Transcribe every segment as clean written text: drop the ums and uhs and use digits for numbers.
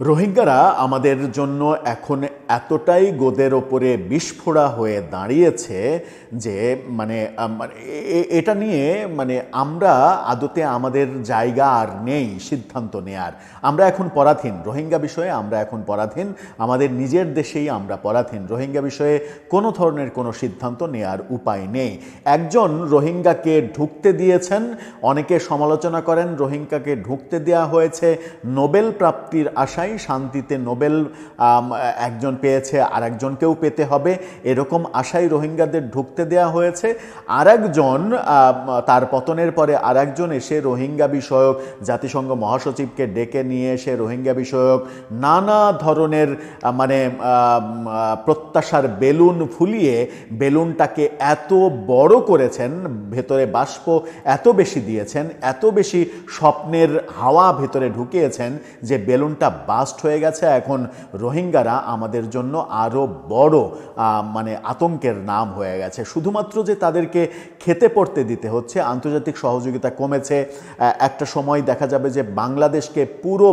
রোহিঙ্গারা আমাদের জন্য এখন এতটাই গোদের ওপরে বিস্ফোরা হয়ে দাঁড়িয়েছে যে এটা নিয়ে আমরা আদতে আমাদের জায়গা আর নেই সিদ্ধান্ত নেয়ার। আমরা এখন পরাধীন রোহিঙ্গা বিষয়ে, আমরা এখন পরাধীন, আমাদের নিজের দেশেই আমরা পরাধীন। রোহিঙ্গা বিষয়ে কোনো ধরনের কোনো সিদ্ধান্ত নেয়ার উপায় নেই। একজন রোহিঙ্গাকে ঢুকতে দিয়েছেন, অনেকে সমালোচনা করেন রোহিঙ্গাকে ঢুকতে দেওয়া হয়েছে নোবেল প্রাপ্তির আশায়, শান্তিতে নোবেল একজন পেয়েছে আর একজনকেও পেতে হবে এরকম আশায় রোহিঙ্গাদের ঢুকতে দেওয়া হয়েছে। আর একজন তার পতনের পরে আর একজন এসে রোহিঙ্গা বিষয়ক জাতিসংঘ মহাসচিবকে ডেকে নিয়ে এসে রোহিঙ্গা বিষয়ক নানা ধরনের প্রত্যাশার বেলুন ফুলিয়ে বেলুনটাকে এত বড় করেছেন, ভেতরে বাষ্প এত বেশি দিয়েছেন, এত বেশি স্বপ্নের হাওয়া ভেতরে ঢুকিয়েছেন যে বেলুনটা বাস্ট হয়ে গেছে। এখন রোহিঙ্গারা আমাদের জন্য আরও বড় আতঙ্কের নাম হয়ে গেছে। শুধুমাত্র যে তাদেরকে খেতে পড়তে দিতে হচ্ছে, আন্তর্জাতিক সহযোগিতা কমেছে। একটা সময় দেখা যাবে যে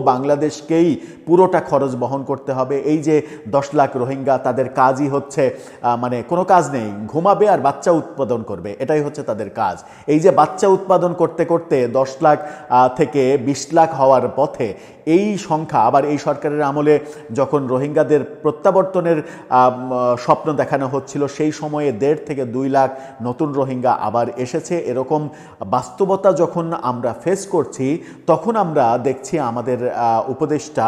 বাংলাদেশকেই পুরোটা খরচ বহন করতে হবে। এই যে 10 লাখ রোহিঙ্গা, তাদের কাজই হচ্ছে কোনো কাজ নেই, ঘুমাবে আর বাচ্চা উৎপাদন করবে, এটাই হচ্ছে তাদের কাজ। এই যে বাচ্চা উৎপাদন করতে করতে 10 লাখ থেকে 20 লাখ হওয়ার পথে এই সংখ্যা, আবার এই সরকারের আমলে যখন রোহিঙ্গাদের প্রত্যাবর্তনের স্বপ্ন দেখানো হচ্ছিল সেই সময়ে 1.5 থেকে 2 লাখ নতুন রোহিঙ্গা আবার এসেছে। এরকম বাস্তবতা যখন আমরা ফেস করছি তখন আমরা দেখছি আমাদের উপদেষ্টা,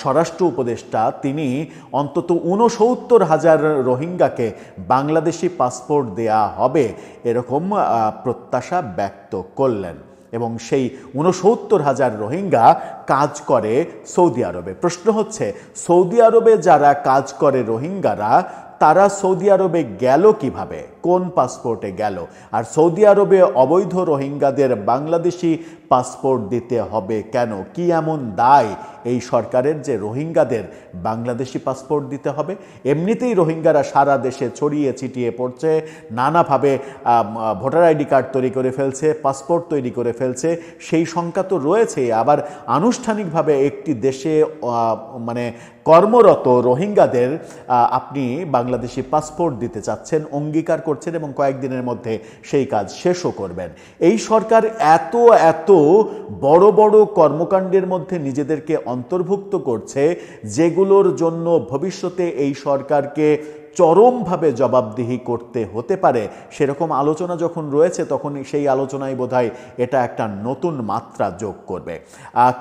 স্বরাষ্ট্র উপদেষ্টা, তিনি অন্তত 69,000 রোহিঙ্গাকে বাংলাদেশি পাসপোর্ট দেয়া হবে এরকম প্রত্যাশা ব্যক্ত করলেন। এবং সেই 69,000 রোহিঙ্গা কাজ করে সৌদি আরবে। প্রশ্ন হচ্ছে, সৌদি আরবে যারা কাজ করে রোহিঙ্গারা, তারা সৌদি আরবে গেল কিভাবে, কোন পাসপোর্টে গেল? আর সৌদি আরবে অবৈধ রোহিঙ্গাদের বাংলাদেশি পাসপোর্ট দিতে হবে কেন? কি এমন দায় এই সরকারের যে রোহিঙ্গাদের বাংলাদেশি পাসপোর্ট দিতে হবে? এমনিতেই রোহিঙ্গারা সারা দেশে ছড়িয়ে ছিটিয়ে পড়ছে, নানাভাবে ভোটার আইডি কার্ড তৈরি করে ফেলছে, পাসপোর্ট তৈরি করে ফেলছে, সেই সংখ্যা তো রয়েছে। আবার আনুষ্ঠানিকভাবে একটি দেশে কর্মরত রোহিঙ্গাদের আপনি বাংলাদেশি পাসপোর্ট দিতে চাচ্ছেন, অঙ্গীকার করছেন এবং কয়েকদিনের মধ্যে সেই কাজ শেষও করবেন। এই সরকার এত এত বড় বড় কর্মকাণ্ডের মধ্যে নিজেদেরকে অন্তর্ভুক্ত করছে যেগুলোর জন্য ভবিষ্যতে এই সরকারকে চরমভাবে জবাবদিহি করতে হতে পারে। সেরকম আলোচনা যখন রয়েছে তখন সেই আলোচনায় বোধহয় এটা একটা নতুন মাত্রা যোগ করবে।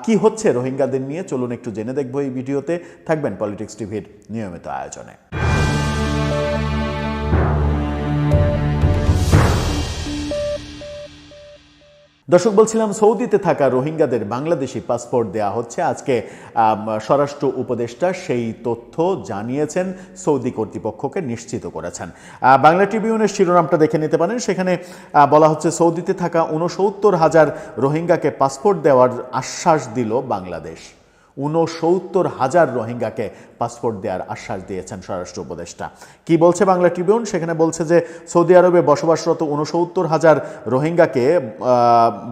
কি হচ্ছে রোহিঙ্গাদের নিয়ে চলুন একটু জেনে দেখবো এই ভিডিওতে। থাকবেন পলিটিক্স টিভির নিয়মিত আয়োজনে। দর্শক, বলছিলাম সৌদিতে থাকা রোহিঙ্গাদের বাংলাদেশি পাসপোর্ট দেয়া হচ্ছে। আজকে স্বরাষ্ট্র উপদেষ্টা সেই তথ্য জানিয়েছেন, সৌদি কর্তৃপক্ষকে নিশ্চিত করেছেন। বাংলা ট্রিবিউনের শিরোনামটা দেখে নিতে পারেন। সেখানে বলা হচ্ছে, সৌদিতে থাকা 69,000 রোহিঙ্গাকে পাসপোর্ট দেওয়ার আশ্বাস দিল বাংলাদেশ। 69,000 রোহিঙ্গাকে পাসপোর্ট দেওয়ার আশ্বাস দিয়েছেন স্বরাষ্ট্র উপদেষ্টা। কি বলছে বাংলা ট্রিবিউন? সেখানে বলছে যে সৌদি আরবে বসবাসরত 69,000 রোহিঙ্গাকে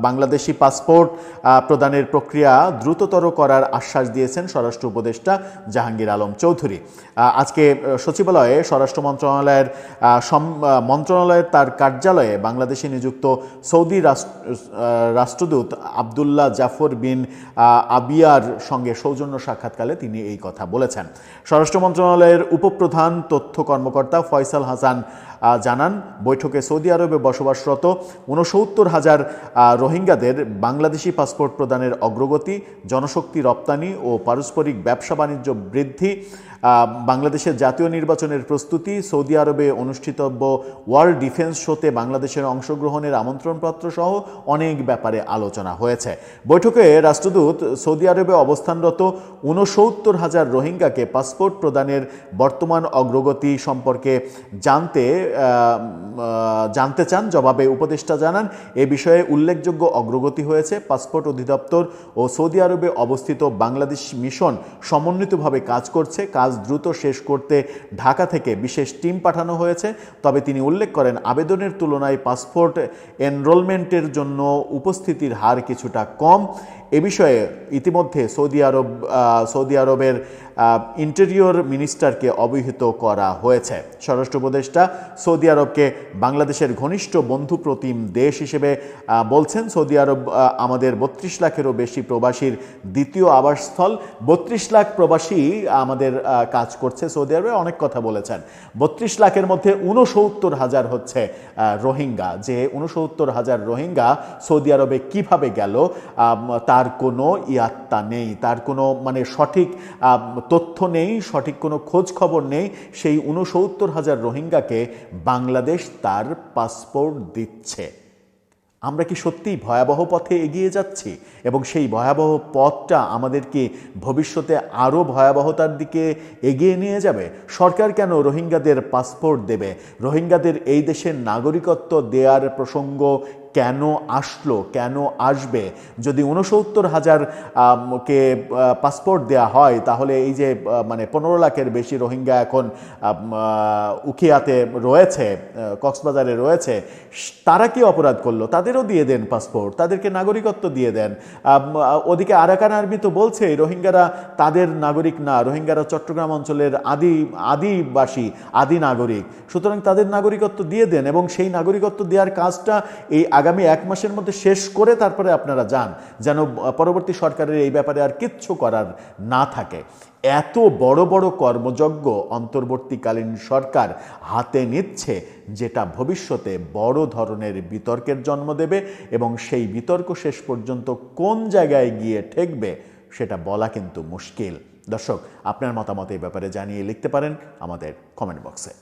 বাংলাদেশি পাসপোর্ট প্রদানের প্রক্রিয়া দ্রুততর করার আশ্বাস দিয়েছেন স্বরাষ্ট্র উপদেষ্টা জাহাঙ্গীর আলম চৌধুরী। আজকে সচিবালয়ে স্বরাষ্ট্র মন্ত্রণালয়ের তার কার্যালয়ে বাংলাদেশে নিযুক্ত সৌদি রাষ্ট্রদূত আবদুল্লাহ জাফর বিন আবিয়ার সঙ্গে সৌজন্য সাক্ষাৎকালে তিনি এই কথা বলেছেন। স্বরাষ্ট্র মন্ত্রণালয়ের উপপ্রধান তথ্য কর্মকর্তা ফয়সাল হাসান জানান, বৈঠকে সৌদি আরবে বসবাসরত 69,000 রোহিঙ্গাদের বাংলাদেশি পাসপোর্ট প্রদানের অগ্রগতি, জনশক্তি রপ্তানি ও পারস্পরিক ব্যবসা বাণিজ্য বৃদ্ধি, বাংলাদেশের জাতীয় নির্বাচনের প্রস্তুতি, সৌদি আরবে অনুষ্ঠিতব্য ওয়ার্ল্ড ডিফেন্স শোতে বাংলাদেশের অংশগ্রহণের আমন্ত্রণপত্র সহ অনেক ব্যাপারে আলোচনা হয়েছে। বৈঠকে রাষ্ট্রদূত সৌদি আরবে অবস্থানরত 69,000 রোহিঙ্গাকে পাসপোর্ট প্রদানের বর্তমান অগ্রগতি সম্পর্কে জানতে জানতে চান, জবাবে উপদেষ্টা জানান এ বিষয়ে উল্লেখযোগ্য অগ্রগতি হয়েছে। পাসপোর্ট অধিদপ্তর ও সৌদি আরবে অবস্থিত বাংলাদেশ মিশন সমন্বিতভাবে কাজ করছে। কাজ দ্রুত শেষ করতে ঢাকা থেকে বিশেষ টিম পাঠানো হয়েছে। তবে তিনি উল্লেখ করেন আবেদনের তুলনায় পাসপোর্ট এনরোলমেন্টের জন্য উপস্থিতির হার কিছুটা কম। এ বিষয়ে ইতিমধ্যে সৌদি আরবের ইন্টেরিয়র মিনিস্টারকে অবহিত করা হয়েছে। স্বরাষ্ট্র উপদেষ্টা সৌদি আরবকে বাংলাদেশের ঘনিষ্ঠ বন্ধু প্রতিম দেশ হিসেবে বলছেন। সৌদি আরব আমাদের ৩২ লাখেরও বেশি প্রবাসীর দ্বিতীয় আবাসস্থল। ৩২ লাখ প্রবাসী আমাদের কাজ করছে সৌদি আরবে, অনেক কথা বলেছেন। ৩২ লাখের মধ্যে ৬৯,০০০ হচ্ছে রোহিঙ্গা। যে ৬৯,০০০ রোহিঙ্গা সৌদি আরবে কিভাবে গেল তার কোনো ইয়াত্তা নেই, তার কোনো মানে সঠিক তথ্য নেই, সঠিক কোনো খোঁজ খবর নেই। সেই ৬৯,০০০ রোহিঙ্গাকে বাংলাদেশ তার পাসপোর্ট দিচ্ছে। আমরা কি সত্যিই ভয়াবহ পথে এগিয়ে যাচ্ছি? এবং সেই ভয়াবহ পথটা আমাদেরকে ভবিষ্যতে আরও ভয়াবহতার দিকে এগিয়ে নিয়ে যাবে। সরকার কেন রোহিঙ্গাদের পাসপোর্ট দেবে? রোহিঙ্গাদের এই দেশের নাগরিকত্ব দেওয়ার প্রসঙ্গ কেন আসলো, কেন আসবে? যদি ৬৯,০০০ কে পাসপোর্ট দেওয়া হয় তাহলে এই যে মানে ১৫ লাখের বেশি রোহিঙ্গা এখন উখিয়াতে রয়েছে, কক্সবাজারে রয়েছে, তারা কি অপরাধ করলো? তাদেরও দিয়ে দেন পাসপোর্ট, তাদেরকে নাগরিকত্ব দিয়ে দেন। ওদিকে আরাকান আর্মি তো বলছে রোহিঙ্গারা তাদের নাগরিক না, রোহিঙ্গারা চট্টগ্রাম অঞ্চলের আদিবাসী, আদি নাগরিক। সুতরাং তাদের নাগরিকত্ব দিয়ে দেন এবং সেই নাগরিকত্ব দেওয়ার কাজটা এই আগামী ১ মাসের মধ্যে শেষ করে তারপরে আপনারা যান, যেন পরবর্তী সরকারের এই ব্যাপারে আর কিচ্ছু করার না থাকে। এত বড় বড় কর্মযজ্ঞ অন্তর্বর্তীকালীন সরকার হাতে নিচ্ছে, যেটা ভবিষ্যতে বড় ধরনের বিতর্কের জন্ম দেবে এবং সেই বিতর্ক শেষ পর্যন্ত কোন জায়গায় গিয়ে ঠেকবে সেটা বলা কিন্তু মুশকিল। দর্শক, আপনার মতামত এই ব্যাপারে জানিয়ে লিখতে পারেন আমাদের কমেন্ট বক্সে।